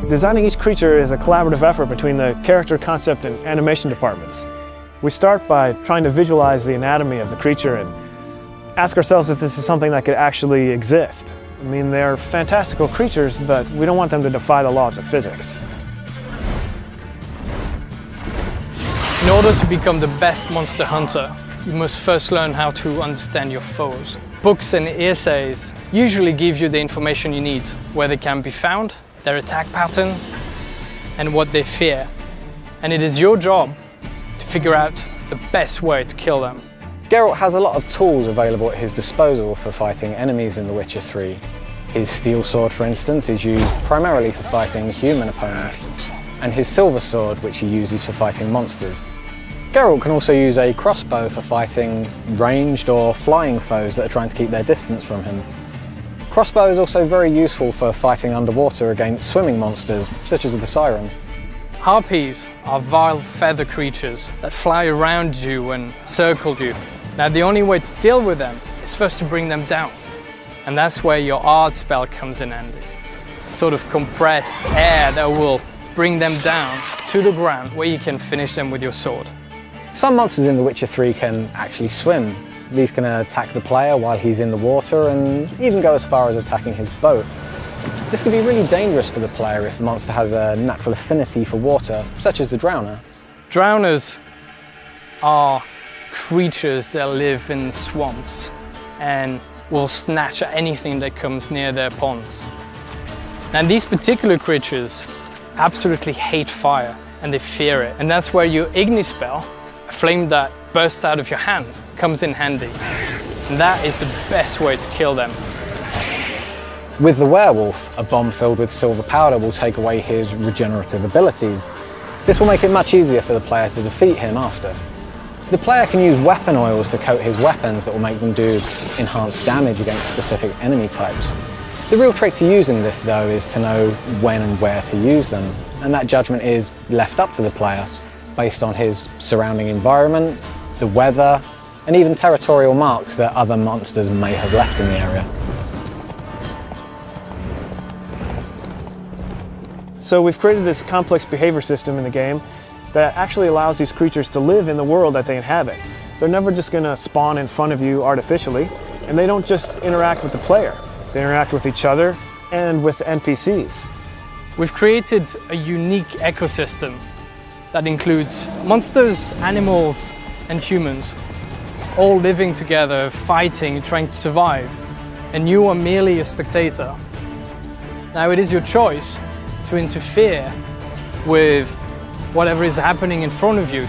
Designing each creature is a collaborative effort between the character, concept, and animation departments. We start by trying to visualize the anatomy of the creature and ask ourselves if this is something that could actually exist. I mean, they're fantastical creatures, but we don't want them to defy the laws of physics. In order to become the best monster hunter, you must first learn how to understand your foes. Books and essays usually give you the information you need, where they can be found, their attack pattern, and what they fear. And it is your job to figure out the best way to kill them. Geralt has a lot of tools available at his disposal for fighting enemies in The Witcher 3. His steel sword, for instance, is used primarily for fighting human opponents, and his silver sword, which he uses for fighting monsters. Geralt can also use a crossbow for fighting ranged or flying foes that are trying to keep their distance from him. Crossbow is also very useful for fighting underwater against swimming monsters, such as the Siren. Harpies are vile feather creatures that fly around you and circle you. Now the only way to deal with them is first to bring them down. And that's where your art spell comes in handy. Sort of compressed air that will bring them down to the ground where you can finish them with your sword. Some monsters in The Witcher 3 can actually swim. These can attack the player while he's in the water and even go as far as attacking his boat. This can be really dangerous for the player if the monster has a natural affinity for water, such as the Drowner. Drowners are creatures that live in swamps and will snatch at anything that comes near their ponds. And these particular creatures absolutely hate fire and they fear it. And that's where your Igni spell, a flame that bursts out of your hand, comes in handy. And that is the best way to kill them. With the werewolf, a bomb filled with silver powder will take away his regenerative abilities. This will make it much easier for the player to defeat him after. The player can use weapon oils to coat his weapons that will make them do enhanced damage against specific enemy types. The real trick to using this, though, is to know when and where to use them, and that judgment is left up to the player based on his surrounding environment, the weather, and even territorial marks that other monsters may have left in the area. So we've created this complex behavior system in the game that actually allows these creatures to live in the world that they inhabit. They're never just going to spawn in front of you artificially, and they don't just interact with the player. They interact with each other and with NPCs. We've created a unique ecosystem that includes monsters, animals, and humans, all living together, fighting, trying to survive, and you are merely a spectator. Now it is your choice to interfere with whatever is happening in front of you.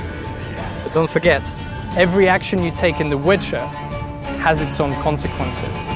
But don't forget, every action you take in The Witcher has its own consequences.